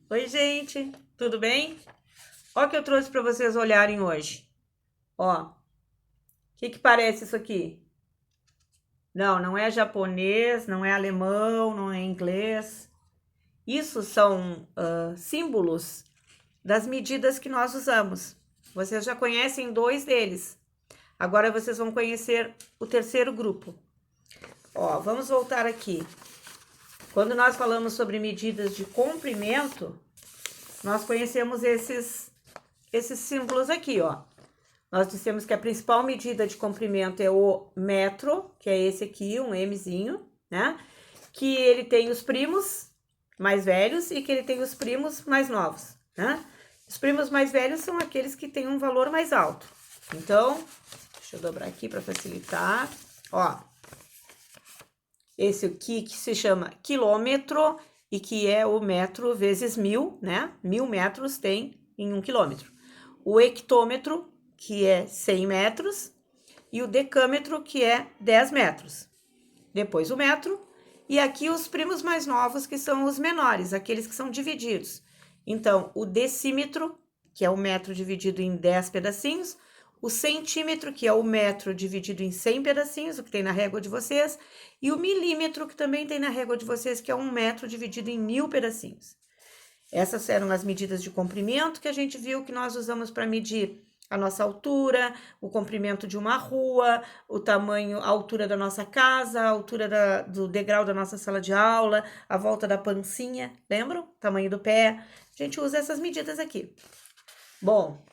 Oi, gente, tudo bem? Ó o que eu trouxe para vocês olharem hoje. Ó, o que parece isso aqui? Não, não é japonês, não é alemão, não é inglês. Isso são símbolos das medidas que nós usamos. Vocês já conhecem dois deles. Agora vocês vão conhecer o terceiro grupo. Ó, vamos voltar aqui. Quando nós falamos sobre medidas de comprimento, nós conhecemos esses símbolos aqui, ó. Nós dissemos que a principal medida de comprimento é o metro, que é esse aqui, um Mzinho, né? Que ele tem os primos mais velhos e que ele tem os primos mais novos, né? Os primos mais velhos são aqueles que têm um valor mais alto. Então, deixa eu dobrar aqui para facilitar. Ó, esse aqui que se chama quilômetro e que é o metro vezes 1000, né? 1000 metros tem em 1 quilômetro. O hectômetro, que é 100 metros, e o decâmetro, que é 10 metros. Depois o metro, e aqui os primos mais novos, que são os menores, aqueles que são divididos. Então, o decímetro, que é o metro dividido em 10 pedacinhos, o centímetro, que é o metro dividido em 100 pedacinhos, o que tem na régua de vocês, e o milímetro, que também tem na régua de vocês, que é um metro dividido em 1000 pedacinhos. Essas eram as medidas de comprimento que a gente viu que nós usamos para medir a nossa altura, o comprimento de uma rua, o tamanho, a altura da nossa casa, a altura do degrau da nossa sala de aula, a volta da pancinha, lembram? Tamanho do pé. A gente usa essas medidas aqui. Bom,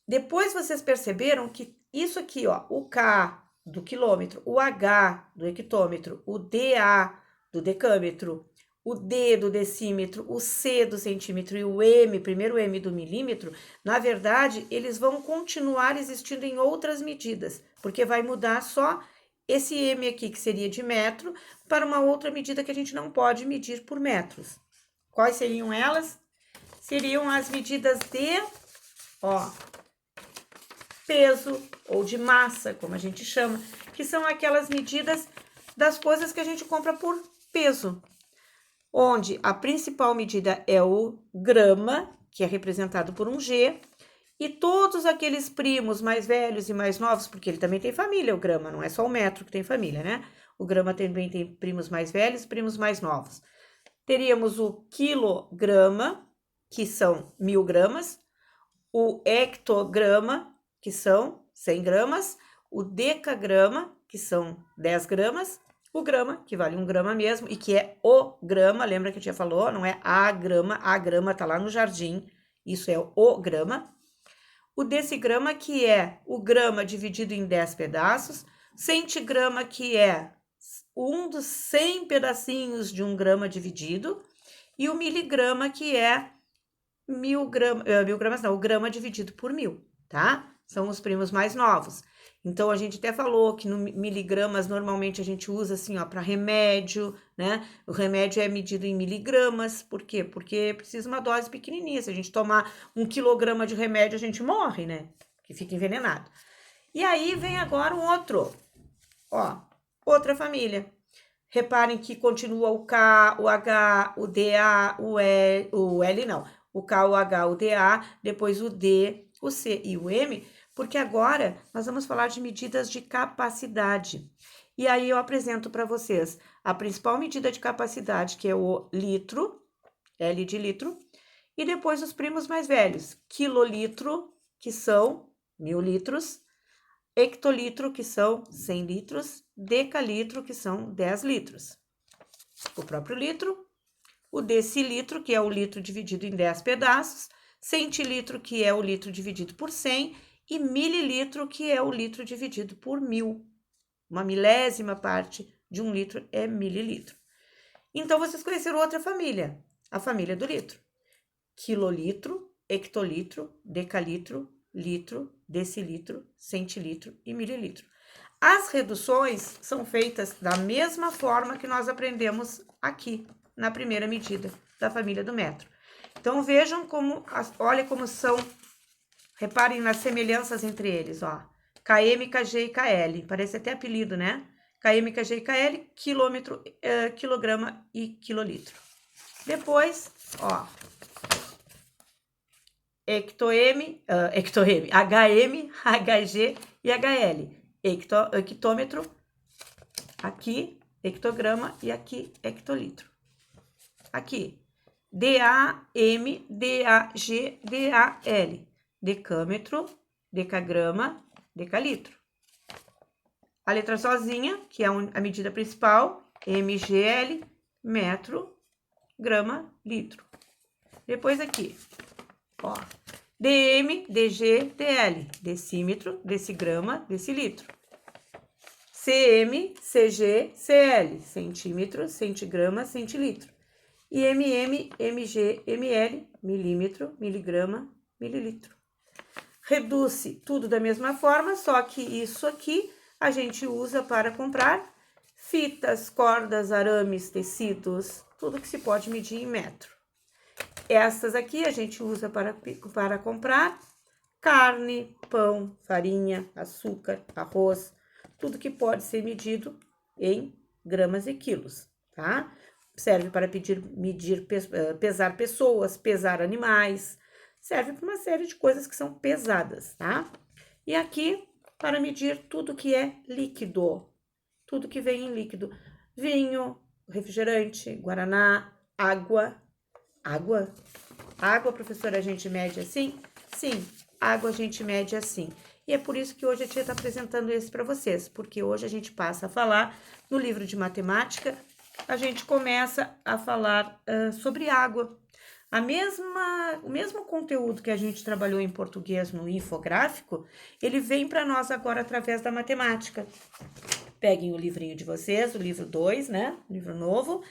depois vocês perceberam que isso aqui, ó, o K do quilômetro, o H do hectômetro, o DA do decâmetro, o D do decímetro, o C do centímetro e o M, primeiro M do milímetro, na verdade, eles vão continuar existindo em outras medidas, porque vai mudar só esse M aqui, que seria de metro, para uma outra medida que a gente não pode medir por metros. Quais seriam elas? Seriam as medidas de, ó, peso ou de massa, como a gente chama, que são aquelas medidas das coisas que a gente compra por peso, onde a principal medida é o grama, que é representado por um G, e todos aqueles primos mais velhos e mais novos, porque ele também tem família, o grama, não é só o metro que tem família, né? O grama também tem primos mais velhos e primos mais novos. Teríamos o quilograma, que são 1000 gramas, o hectograma, que são 100 gramas, o decagrama, que são 10 gramas, o grama, que vale 1 grama mesmo, e que é o grama, lembra que a tia falou? Não é a grama tá lá no jardim, isso é o grama. O decigrama, que é o grama dividido em 10 pedaços, centigrama, que é um dos 100 pedacinhos de 1 grama dividido, e o miligrama, que é 1000 gramas, não, o grama dividido por 1000, tá? São os primos mais novos. Então, a gente até falou que no miligramas, normalmente a gente usa assim, ó, para remédio, né? O remédio é medido em miligramas, por quê? Porque precisa uma dose pequenininha. Se a gente tomar 1 quilograma de remédio, a gente morre, né? Que fica envenenado. E aí vem agora um outro, ó, outra família. Reparem que continua o K, o H, o DA, o L não, o K, o H, o DA, depois o D, o C e o M, porque agora nós vamos falar de medidas de capacidade. E aí eu apresento para vocês a principal medida de capacidade, que é o litro, L de litro, e depois os primos mais velhos, quilolitro, que são 1000 litros, hectolitro, que são 100 litros, decalitro, que são 10 litros. O próprio litro, o decilitro, que é o litro dividido em 10 pedaços, centilitro, que é o litro dividido por 100, e mililitro, que é o litro dividido por 1000. Uma milésima parte de 1 litro é mililitro. Então, vocês conheceram outra família, a família do litro. Quilolitro, hectolitro, decalitro, litro, decilitro, centilitro e mililitro. As reduções são feitas da mesma forma que nós aprendemos aqui, na primeira medida da família do metro. Então, vejam como, olha como são, reparem nas semelhanças entre eles, ó. KM, KG e KL, parece até apelido, né? KM, KG e KL, quilômetro, quilograma e quilolitro. Depois, ó, HM, HM, HG e HL. Hectômetro, aqui, hectograma e aqui, hectolitro. Aqui, DAM, DAG, DAL. Decâmetro, decagrama, decalitro. A letra sozinha, que é a medida principal, mgl, metro, grama, litro. Depois aqui, ó, dm, dg, dl, decímetro, decigrama, decilitro. cm, cg, cl, centímetro, centigrama, centilitro. E mm, mg, ml, milímetro, miligrama, mililitro. Reduz-se tudo da mesma forma, só que isso aqui a gente usa para comprar fitas, cordas, arames, tecidos, tudo que se pode medir em metro. Essas aqui a gente usa para comprar carne, pão, farinha, açúcar, arroz, tudo que pode ser medido em gramas e quilos, tá? Serve para pesar pessoas, pesar animais, serve para uma série de coisas que são pesadas, tá? E aqui, para medir tudo que é líquido, tudo que vem em líquido, vinho, refrigerante, guaraná, água. Água, professora, a gente mede assim? Sim, água a gente mede assim. E é por isso que hoje a tia está apresentando esse para vocês, porque hoje a gente passa a falar no livro de matemática, a gente começa a falar sobre água. O mesmo conteúdo que a gente trabalhou em português no infográfico, ele vem para nós agora através da matemática. Peguem o livrinho de vocês, o livro 2, né? Livro novo.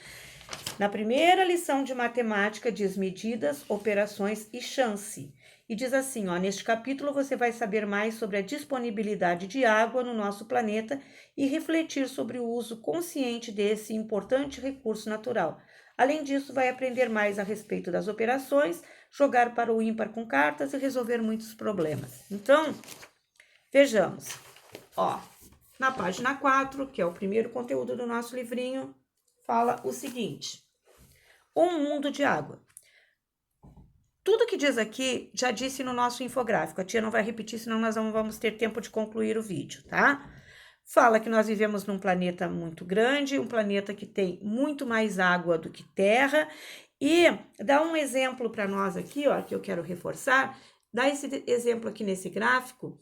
Na primeira lição de matemática diz medidas, operações e chance. E diz assim, ó, neste capítulo você vai saber mais sobre a disponibilidade de água no nosso planeta e refletir sobre o uso consciente desse importante recurso natural. Além disso, vai aprender mais a respeito das operações, jogar para o ímpar com cartas e resolver muitos problemas. Então, vejamos. Ó, na página 4, que é o primeiro conteúdo do nosso livrinho, fala o seguinte: um mundo de água. Tudo que diz aqui, já disse no nosso infográfico. A tia não vai repetir, senão nós não vamos ter tempo de concluir o vídeo, tá? Fala que nós vivemos num planeta muito grande, um planeta que tem muito mais água do que terra. E dá um exemplo para nós aqui, ó, que eu quero reforçar. Dá esse exemplo aqui nesse gráfico.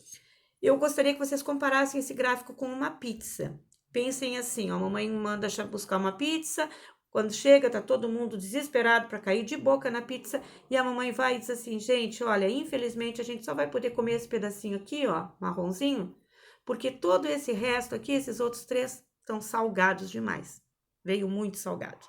Eu gostaria que vocês comparassem esse gráfico com uma pizza. Pensem assim, ó, a mamãe manda buscar uma pizza, quando chega tá todo mundo desesperado para cair de boca na pizza e a mamãe vai e diz assim, gente, olha, infelizmente a gente só vai poder comer esse pedacinho aqui, ó, marronzinho, porque todo esse resto aqui, esses outros 3, estão salgados demais. Veio muito salgado.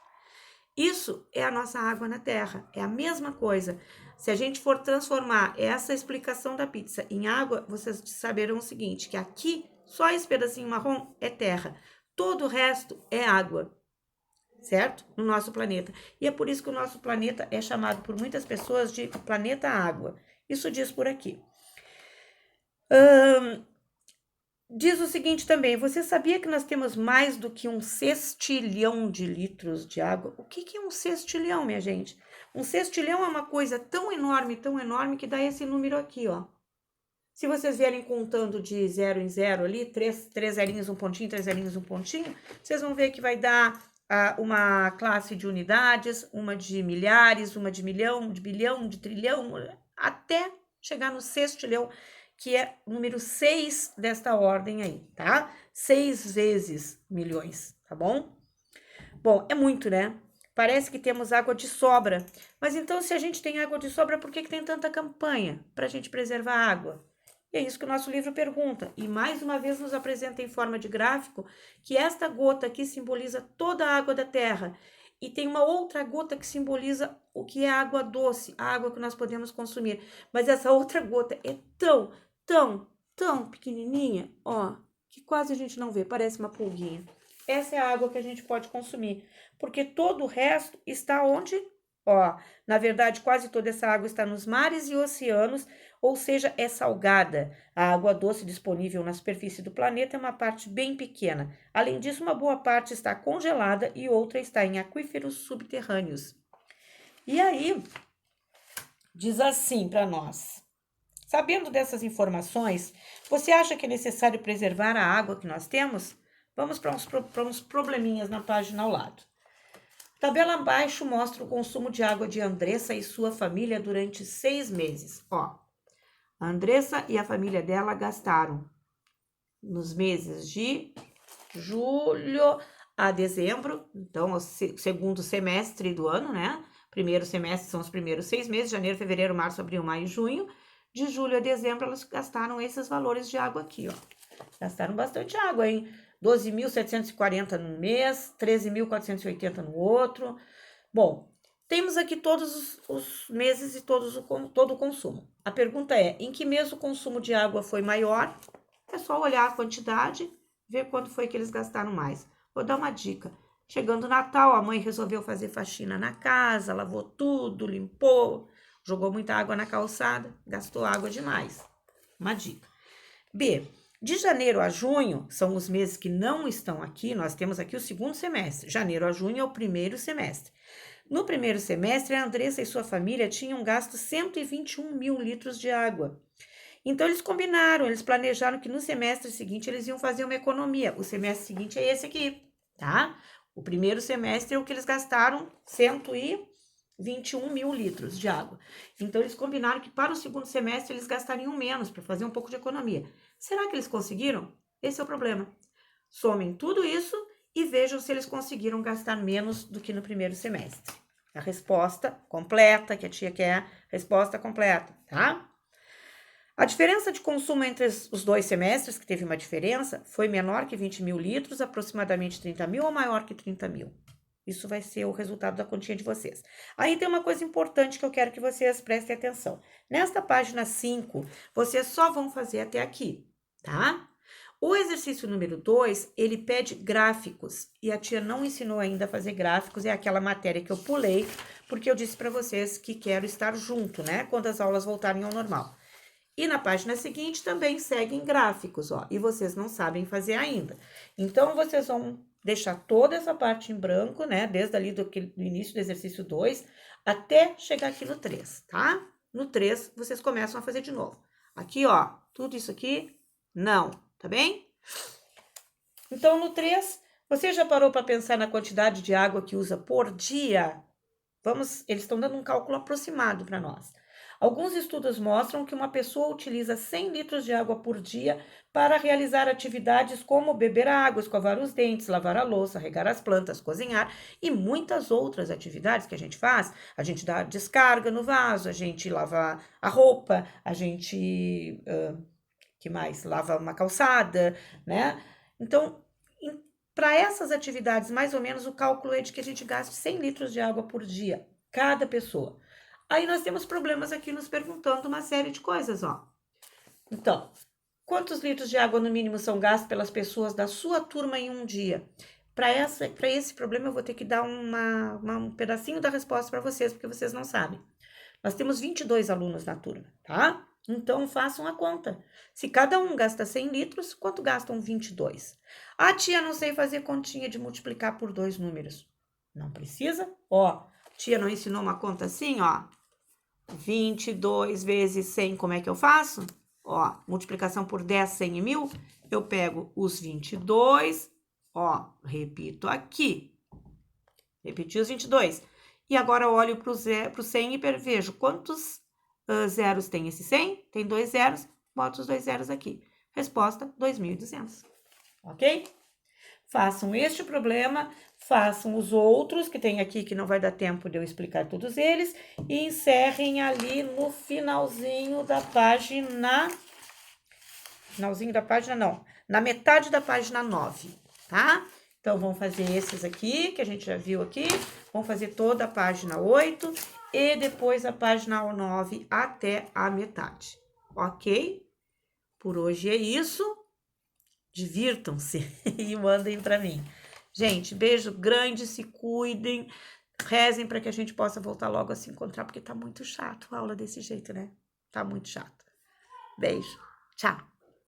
Isso é a nossa água na terra, é a mesma coisa. Se a gente for transformar essa explicação da pizza em água, vocês saberão o seguinte, que aqui só esse pedacinho marrom é terra, todo o resto é água, certo? No nosso planeta. E é por isso que o nosso planeta é chamado por muitas pessoas de planeta água. Isso diz por aqui. Diz o seguinte também, você sabia que nós temos mais do que 1 sextilhão de litros de água? O que é 1 sextilhão, minha gente? 1 sextilhão é uma coisa tão enorme, que dá esse número aqui, ó. Se vocês vierem contando de 0 em 0 ali, 3 zerinhos, um pontinho, 3 zerinhos, um pontinho, vocês vão ver que vai dar uma classe de unidades, uma de milhares, uma de milhão, de bilhão, de trilhão, até chegar no sextilhão, que é o número 6 desta ordem aí, tá? 6 vezes milhões, tá bom? Bom, é muito, né? Parece que temos água de sobra. Mas então, se a gente tem água de sobra, por que tem tanta campanha para a gente preservar a água? E é isso que o nosso livro pergunta. E mais uma vez nos apresenta em forma de gráfico que esta gota aqui simboliza toda a água da terra. E tem uma outra gota que simboliza o que é a água doce, a água que nós podemos consumir. Mas essa outra gota é tão pequenininha, ó, que quase a gente não vê, parece uma pulguinha. Essa é a água que a gente pode consumir, porque todo o resto está onde? Ó, na verdade, quase toda essa água está nos mares e oceanos, ou seja, é salgada. A água doce disponível na superfície do planeta é uma parte bem pequena. Além disso, uma boa parte está congelada e outra está em aquíferos subterrâneos. E aí, diz assim para nós. Sabendo dessas informações, você acha que é necessário preservar a água que nós temos? Vamos para uns probleminhas na página ao lado. Tabela abaixo mostra o consumo de água de Andressa e sua família durante 6 meses. Ó, a Andressa e a família dela gastaram nos meses de julho a dezembro, então o segundo semestre do ano, né? Primeiro semestre são os primeiros 6 meses, janeiro, fevereiro, março, abril, maio e junho. De julho a dezembro, elas gastaram esses valores de água aqui, ó. Gastaram bastante água, hein? 12.740 num mês, 13.480 no outro. Bom, temos aqui todos os meses e todo o consumo. A pergunta é, em que mês o consumo de água foi maior? É só olhar a quantidade, ver quando foi que eles gastaram mais. Vou dar uma dica. Chegando o Natal, a mãe resolveu fazer faxina na casa, lavou tudo, limpou, jogou muita água na calçada, gastou água demais. Uma dica. B. De janeiro a junho, são os meses que não estão aqui, nós temos aqui o segundo semestre. Janeiro a junho é o primeiro semestre. No primeiro semestre, a Andressa e sua família tinham gasto 121 mil litros de água. Então, eles combinaram, eles planejaram que no semestre seguinte eles iam fazer uma economia. O semestre seguinte é esse aqui, tá? O primeiro semestre é o que eles gastaram 121 mil litros de água. Então, eles combinaram que para o segundo semestre eles gastariam menos para fazer um pouco de economia. Será que eles conseguiram? Esse é o problema. Somem tudo isso e vejam se eles conseguiram gastar menos do que no primeiro semestre. A resposta completa, que a tia quer, resposta completa, tá? A diferença de consumo entre os 2 semestres, que teve uma diferença, foi menor que 20 mil litros, aproximadamente 30 mil ou maior que 30 mil. Isso vai ser o resultado da continha de vocês. Aí tem uma coisa importante que eu quero que vocês prestem atenção. Nesta página 5, vocês só vão fazer até aqui, tá? O exercício número 2, ele pede gráficos, e a tia não ensinou ainda a fazer gráficos, é aquela matéria que eu pulei, porque eu disse para vocês que quero estar junto, né, quando as aulas voltarem ao normal. E na página seguinte também seguem gráficos, ó, e vocês não sabem fazer ainda. Então, vocês vão deixar toda essa parte em branco, né, desde ali do início do exercício 2, até chegar aqui no 3, tá? No 3, vocês começam a fazer de novo. Aqui, ó, tudo isso aqui, não, tá bem? Então, no 3, você já parou para pensar na quantidade de água que usa por dia? Eles estão dando um cálculo aproximado para nós. Alguns estudos mostram que uma pessoa utiliza 100 litros de água por dia para realizar atividades como beber água, escovar os dentes, lavar a louça, regar as plantas, cozinhar e muitas outras atividades que a gente faz. A gente dá descarga no vaso, a gente lava a roupa, a gente, que mais? Lava uma calçada, né? Então, para essas atividades, mais ou menos, o cálculo é de que a gente gaste 100 litros de água por dia, cada pessoa. Aí nós temos problemas aqui nos perguntando uma série de coisas, ó. Então, quantos litros de água no mínimo são gastos pelas pessoas da sua turma em um dia? Para esse problema eu vou ter que dar um pedacinho da resposta para vocês, porque vocês não sabem. Nós temos 22 alunos na turma, tá? Então, façam a conta. Se cada um gasta 100 litros, quanto gastam 22? Ah, tia, não sei fazer continha de multiplicar por 2 números. Não precisa? Ó, tia não ensinou uma conta assim, ó. 22 vezes 100, como é que eu faço? Ó, multiplicação por 10, 100 e 1000. Eu pego os 22, ó, repito aqui. Repeti os 22. E agora eu olho para o 100 e vejo quantos zeros tem esse 100. Tem 2 zeros, boto os 2 zeros aqui. Resposta, 2.200. Ok? Façam este problema, façam os outros que tem aqui, que não vai dar tempo de eu explicar todos eles, e encerrem ali no finalzinho da página... Finalzinho da página, não. Na metade da página 9, tá? Então, vamos fazer esses aqui, que a gente já viu aqui. Vamos fazer toda a página 8 e depois a página 9 até a metade, ok? Por hoje é isso. Divirtam-se e mandem para mim. Gente, beijo grande, se cuidem, rezem para que a gente possa voltar logo a se encontrar, porque tá muito chato a aula desse jeito, né? Tá muito chato. Beijo, tchau.